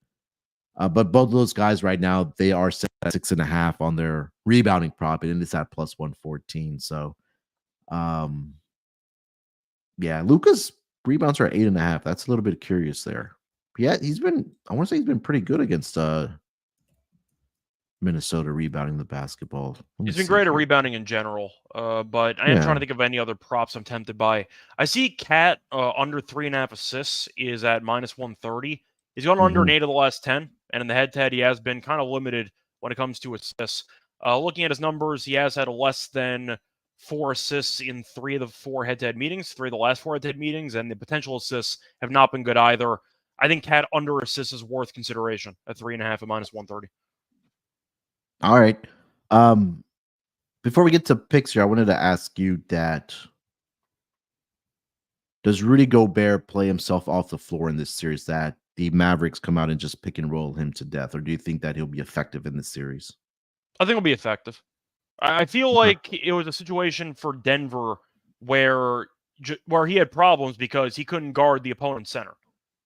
But both of those guys right now, they are set at 6.5 on their rebounding prop, and it's at plus 114. So, Luka's rebounds are at 8.5. That's a little bit curious there. Yeah, I want to say he's been pretty good against Minnesota rebounding the basketball. He's been great at rebounding in general, but I am trying to think of any other props I'm tempted by. I see Cat under 3.5 assists is at minus 130. He's gone under in 8 of the last 10, and in the head-to-head, he has been kind of limited when it comes to assists. Looking at his numbers, he has had less than 4 assists in 3 of the 4 head-to-head meetings, 3 of the last 4 head-to-head meetings, and the potential assists have not been good either. I think Cat under assists is worth consideration at 3.5 at minus 130. All right. Before we get to picks here, I wanted to ask you that: does Rudy Gobert play himself off the floor in this series, that the Mavericks come out and just pick and roll him to death, or do you think that he'll be effective in this series? I think he'll be effective. I feel like it was a situation for Denver where he had problems because he couldn't guard the opponent's center.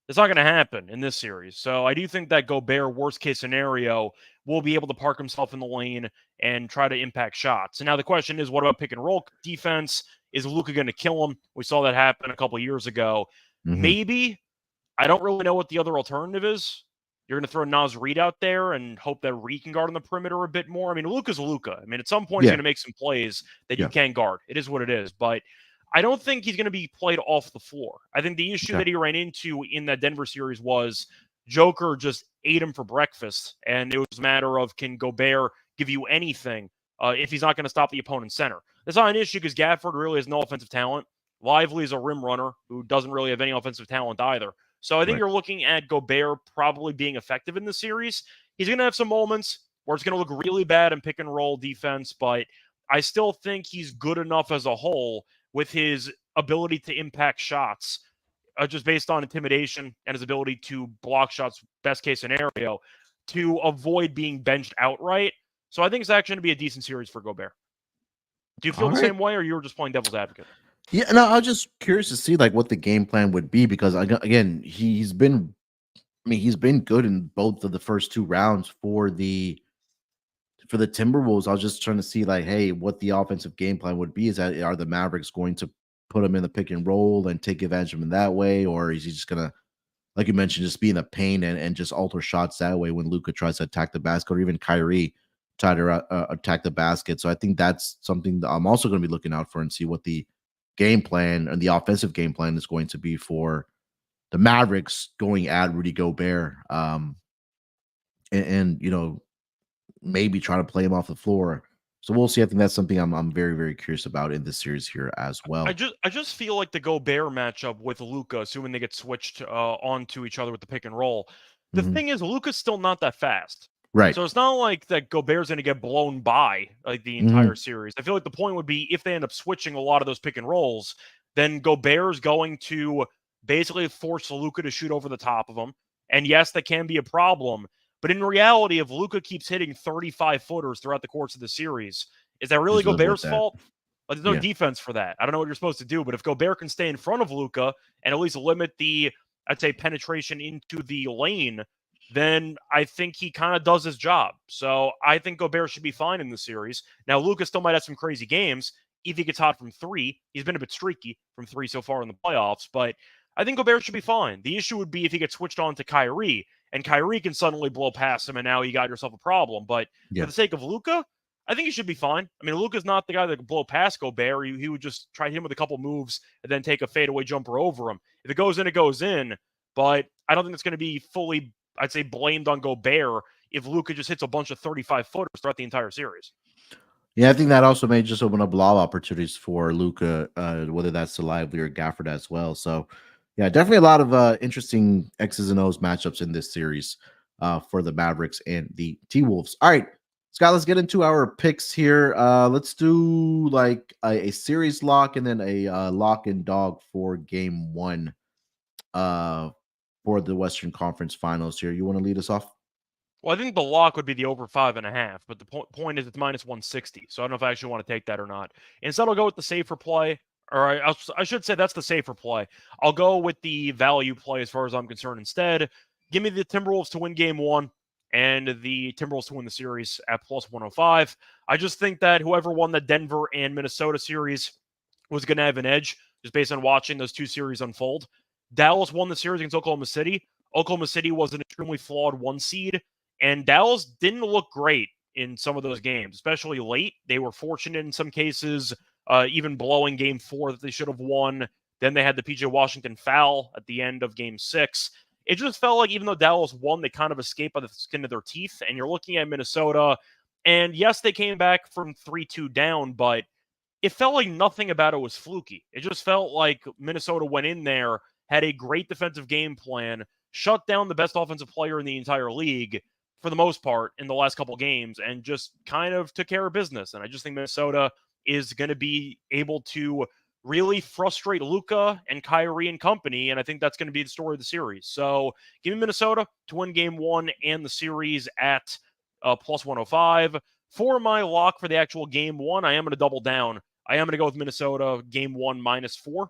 It's not going to happen in this series. So I do think that Gobert, worst case scenario, will be able to park himself in the lane and try to impact shots. And now the question is, what about pick and roll defense? Is Luka going to kill him? We saw that happen a couple years ago. Maybe. I don't really know what the other alternative is. You're going to throw Naz Reid out there and hope that Reid can guard on the perimeter a bit more. I mean, Luka's Luka. I mean, at some point, he's Yeah. going to make some plays that Yeah. you can't guard. It is what it is. But I don't think he's going to be played off the floor. I think the issue that he ran into in that Denver series was Joker just ate him for breakfast. And it was a matter of, can Gobert give you anything if he's not going to stop the opponent's center? That's not an issue because Gafford really has no offensive talent. Lively is a rim runner who doesn't really have any offensive talent either. So I think you're looking at Gobert probably being effective in the series. He's going to have some moments where it's going to look really bad in pick and roll defense, but I still think he's good enough as a whole with his ability to impact shots, just based on intimidation and his ability to block shots, best case scenario, to avoid being benched outright. So I think it's actually going to be a decent series for Gobert. Do you feel the same way, or you were just playing devil's advocate? Yeah, no, I was just curious to see like what the game plan would be because again, he's been good in both of the first 2 rounds for the Timberwolves. I was just trying to see like, hey, what the offensive game plan would be. Is that are the Mavericks going to put him in the pick and roll and take advantage of him that way, or is he just gonna, like you mentioned, just be in the paint and just alter shots that way when Luka tries to attack the basket, or even Kyrie try to attack the basket? So I think that's something that I'm also going to be looking out for and see what the game plan and the offensive game plan is going to be for the Mavericks going at Rudy Gobert, and you know, maybe trying to play him off the floor. So we'll see. I think that's something I'm very, very curious about in this series here as well. I just feel like the Gobert matchup with Luka, assuming they get switched onto each other with the pick and roll. The thing is, Luka's still not that fast. Right. So it's not like that Gobert's going to get blown by like the entire series. I feel like the point would be if they end up switching a lot of those pick and rolls, then Gobert's going to basically force Luka to shoot over the top of him. And yes, that can be a problem. But in reality, if Luka keeps hitting 35-footers throughout the course of the series, is that really Gobert's fault? Like, there's no defense for that. I don't know what you're supposed to do. But if Gobert can stay in front of Luka and at least limit the, I'd say, penetration into the lane, then I think he kind of does his job. So I think Gobert should be fine in the series. Now, Luka still might have some crazy games. If he gets hot from 3, he's been a bit streaky from 3 so far in the playoffs, but I think Gobert should be fine. The issue would be if he gets switched on to Kyrie, and Kyrie can suddenly blow past him, and now you got yourself a problem. But for the sake of Luka, I think he should be fine. I mean, Luka's not the guy that could blow past Gobert. He would just try to hit him with a couple moves and then take a fadeaway jumper over him. If it goes in, it goes in. But I don't think it's going to be fully, I'd say, blamed on Gobert if Luka just hits a bunch of 35-footers throughout the entire series. Yeah, I think that also may just open up a lot of opportunities for Luka, whether that's to Lively or Gafford as well. So, yeah, definitely a lot of interesting X's and O's matchups in this series for the Mavericks and the T-Wolves. All right, Scott, let's get into our picks here. Let's do like a series lock and then a lock and dog for game 1 for the Western Conference Finals here. You want to lead us off? Well, I think the lock would be the over 5.5, but the point is it's minus 160. So I don't know if I actually want to take that or not. Instead, I'll go with the safer play, or I should say that's the safer play. I'll go with the value play as far as I'm concerned instead. Give me the Timberwolves to win game 1 and the Timberwolves to win the series at plus 105. I just think that whoever won the Denver and Minnesota series was going to have an edge just based on watching those 2 series unfold. Dallas won the series against Oklahoma City. Oklahoma City was an extremely flawed 1 seed. And Dallas didn't look great in some of those games, especially late. They were fortunate in some cases, even blowing game 4 that they should have won. Then they had the PJ Washington foul at the end of game 6. It just felt like even though Dallas won, they kind of escaped by the skin of their teeth. And you're looking at Minnesota, and yes, they came back from 3-2 down, but it felt like nothing about it was fluky. It just felt like Minnesota went in there, had a great defensive game plan, shut down the best offensive player in the entire league, for the most part in the last couple games, and just kind of took care of business. And I just think Minnesota is going to be able to really frustrate Luka and Kyrie and company. And I think that's going to be the story of the series. So give me Minnesota to win game 1 and the series at plus 105. For my lock for the actual game 1, I am going to double down. I am going to go with Minnesota game 1 minus 4.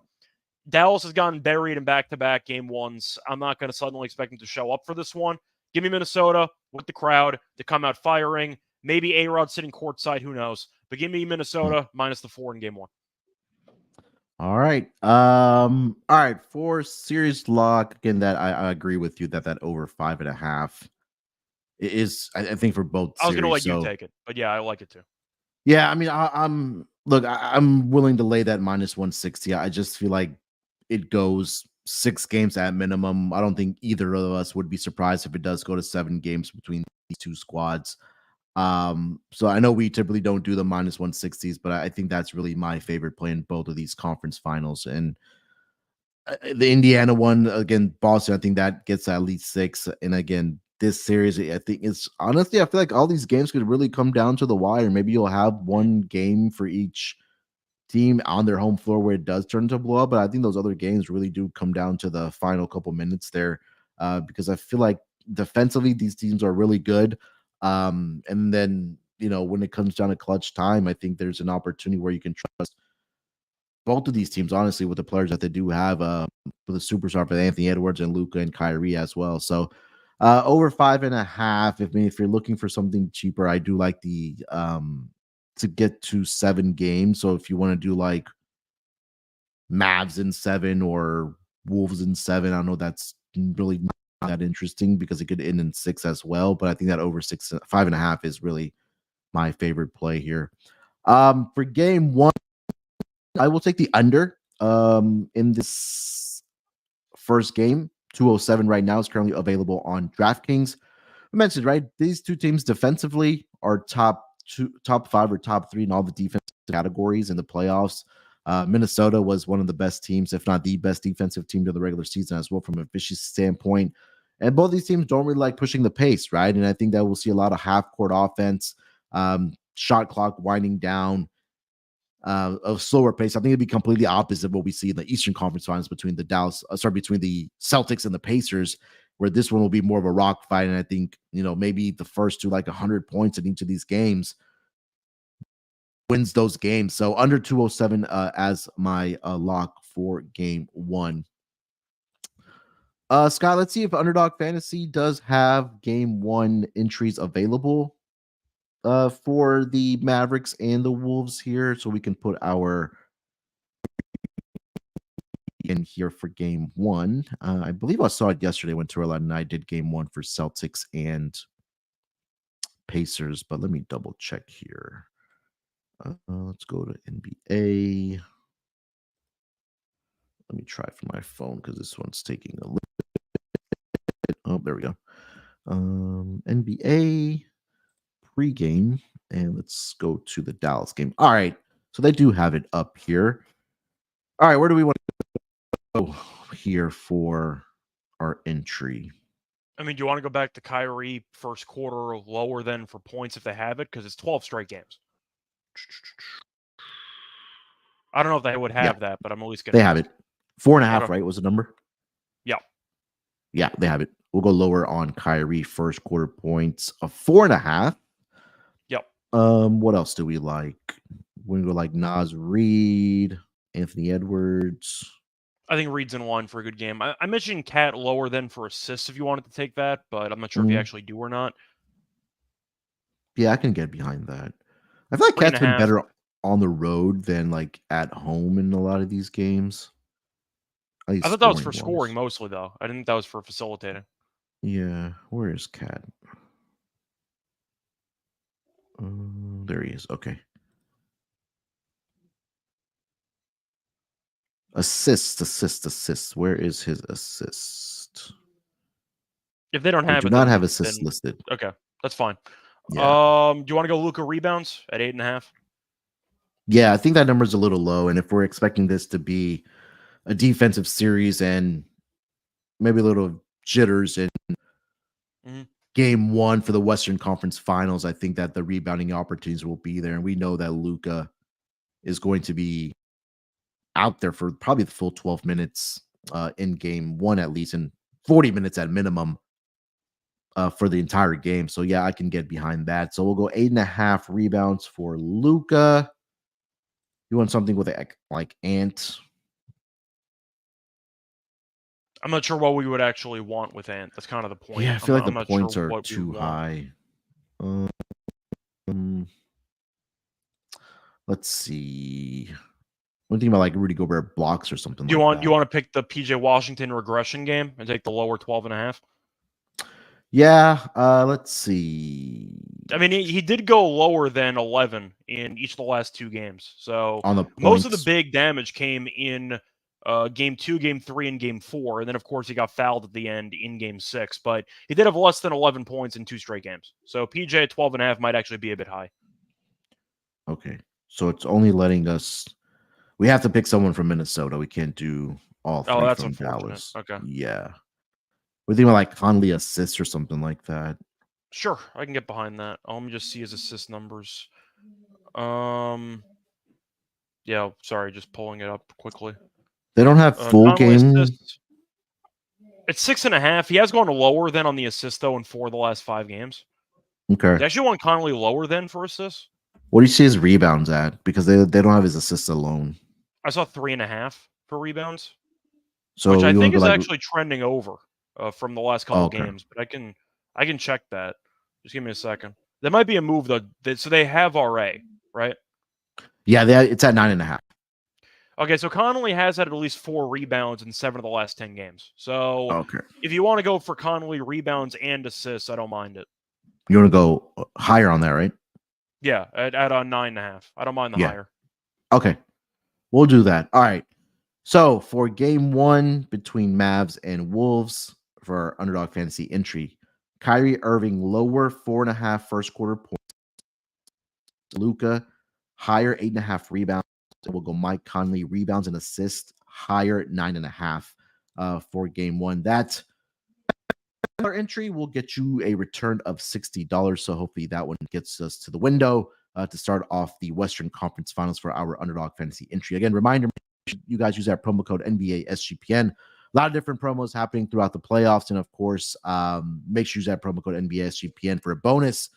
Dallas has gotten buried in back-to-back game 1s. I'm not going to suddenly expect them to show up for this one. Give me Minnesota with the crowd to come out firing. Maybe A-Rod sitting courtside, who knows? But give me Minnesota minus the 4 in game 1. All right. All right. For series lock, again, that I agree with you that over 5.5 is, I think, for both I was going to series. let you So take it, but yeah, I like it too. yeah, I mean, I'm willing to lay that minus 160. I just feel like it goes 6 games at minimum. I don't think either of us would be surprised if it does go to 7 games between these two squads. So I know we typically don't do the minus 160s, but I think that's really my favorite play in both of these conference finals. And the Indiana one again, Boston, I think that gets at least 6. And again, this series, I think it's honestly, I feel like all these games could really come down to the wire. Maybe you'll have one game for each team on their home floor where it does turn to blow up. But I think those other games really do come down to the final couple minutes there, because I feel like defensively these teams are really good. And then when it comes down to clutch time, I think there's an opportunity where you can trust both of these teams, honestly, with the players that they do have, with the superstar for Anthony Edwards and Luka and Kyrie as well. So over 5.5. If you're looking for something cheaper, I do like the to get to 7 games. So if you want to do like Mavs in 7 or Wolves in 7, I know that's really not that interesting because it could end in 6 as well. But I think that over 5.5 is really my favorite play here. For game one, I will take the under in this first game. 207 right now is currently available on DraftKings. I mentioned, right, these two teams defensively are top 5 or top 3 in all the defensive categories in the playoffs. Minnesota was one of the best teams, if not the best defensive team to the regular season as well from a efficiency standpoint. And both these teams don't really like pushing the pace, right? And I think that we'll see a lot of half-court offense, shot clock winding down, a slower pace. I think it'd be completely opposite of what we see in the Eastern Conference Finals between the between the Celtics and the Pacers, where this one will be more of a rock fight. And I think, maybe the first to like 100 points in each of these games wins those games. So under 207 as my lock for game one. Scott, let's see if Underdog Fantasy does have game one entries available for the Mavericks and the Wolves here, so we can put our in here for game one. I believe I saw it yesterday when Terrell and I did game one for Celtics and Pacers, but let me double check here. Let's go to NBA. Let me try for my phone because this one's taking a little bit. Oh, there we go. NBA pregame, and let's go to the Dallas game. All right, so they do have it up here. All right, where do we want to go here for our entry? I mean, do you want to go back to Kyrie first quarter lower than for points if they have it? Because it's 12 straight games. I don't know if they would have that, but I'm at least going to. They have it. 4.5, Okay. right? Was the number? Yeah. Yeah, they have it. We'll go lower on Kyrie first quarter points of 4.5. Yep. What else do we like? We go like Nas Reed, Anthony Edwards. I think Reed's in line for a good game. I mentioned Cat lower than for assists if you wanted to take that, but I'm not sure if you actually do or not. Yeah, I can get behind that. I feel like Cat's been better on the road than like at home in a lot of these games. I thought that was for scoring mostly, though. I didn't think that was for facilitating. Yeah, where is Cat? There he is. Okay. Assist. Where is his assist? If they don't have do it, not then, have assists listed. Okay, that's fine. Yeah. Do you want to go Luka rebounds at 8.5? Yeah, I think that number is a little low. And if we're expecting this to be a defensive series and maybe a little jitters in game one for the Western Conference Finals, I think that the rebounding opportunities will be there. And we know that Luka is going to be out there for probably the full 12 minutes in game one, at least, and 40 minutes at minimum for the entire game. So, yeah, I can get behind that. So we'll go 8.5 rebounds for Luka. You want something with like Ant? I'm not sure what we would actually want with Ant. That's kind of the point. Yeah, I feel like the points are too high. Let's see. What do you think about like Rudy Gobert blocks or something Do you like want that? you want to pick the PJ Washington regression game and take the lower 12.5? Yeah. Let's see. I mean, he did go lower than 11 in each of the last 2 games. So On the most of the points. big damage came in game 2, game 3, and game 4. And then, of course, he got fouled at the end in game 6. But he did have less than 11 points in 2 straight games. So PJ at 12.5 might actually be a bit high. Okay. So it's only letting us. We have to pick someone from Minnesota. We can't do all 3 that's from unfortunate. Dallas. Okay. Yeah. We're thinking about like Conley assists or something like that. Sure, I can get behind that. Let me just see his assist numbers. Yeah, sorry, just pulling it up quickly. They don't have full Conley game. assists. It's 6.5. He has gone lower than on the assist though in 4 of the last 5 games. Okay. They actually want Conley lower than for assists. What do you see his rebounds at? Because they don't have his assists alone. I saw 3.5 for rebounds, So which I you want think to is go like actually trending over from the last couple games. But I can check that. Just give me a second. There might be a move though. So they have RA, right? yeah, it's at 9.5. Okay, so Conley has had at least 4 rebounds in 7 of the last 10 games. So Okay. if you want to go for Conley rebounds and assists, I don't mind it. You want to go higher on that, right? Yeah, at 9.5. I don't mind the higher. Okay. We'll do that. All right. So for game 1 between Mavs and Wolves for Underdog Fantasy entry, Kyrie Irving lower 4.5 first quarter points. Luka higher 8.5 rebounds. We'll go Mike Conley rebounds and assists higher 9.5 for game 1. That our entry will get you a return of $60. So hopefully that one gets us to the window to start off the Western Conference Finals for our Underdog Fantasy entry. Again, reminder, you guys use that promo code NBA SGPN. A lot of different promos happening throughout the playoffs. And of course, make sure you use that promo code NBA SGPN for a bonus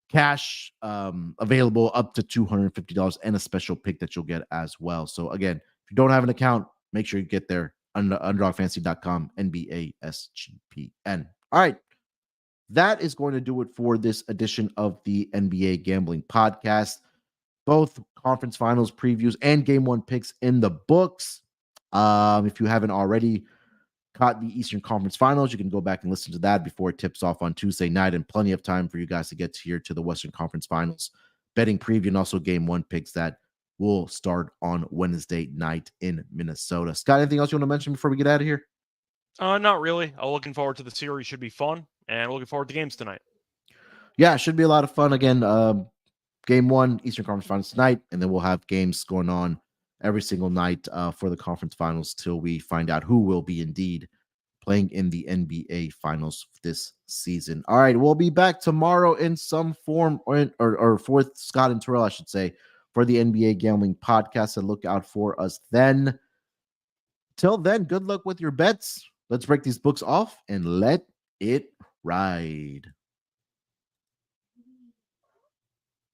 cash available up to $250 and a special pick that you'll get as well. So again, if you don't have an account, make sure you get there. Underdogfantasy.com, NBA SGPN. All right. That is going to do it for this edition of the NBA Gambling Podcast. Both conference finals previews and game 1 picks in the books. If you haven't already caught the Eastern Conference Finals, you can go back and listen to that before it tips off on Tuesday night, and plenty of time for you guys to get here to the Western Conference Finals betting preview and also game 1 picks that will start on Wednesday night in Minnesota. Scott, anything else you want to mention before we get out of here? Not really. I'm looking forward to the series. Should be fun, and looking forward to games tonight. Yeah, it should be a lot of fun. Again, game 1, Eastern Conference Finals tonight, and then we'll have games going on every single night for the conference finals till we find out who will be indeed playing in the NBA Finals this season. All right, we'll be back tomorrow in some form, or for Scott and Terrell, I should say, for the NBA Gambling Podcast. So look out for us then. Till then, good luck with your bets. Let's break these books off and let it ride.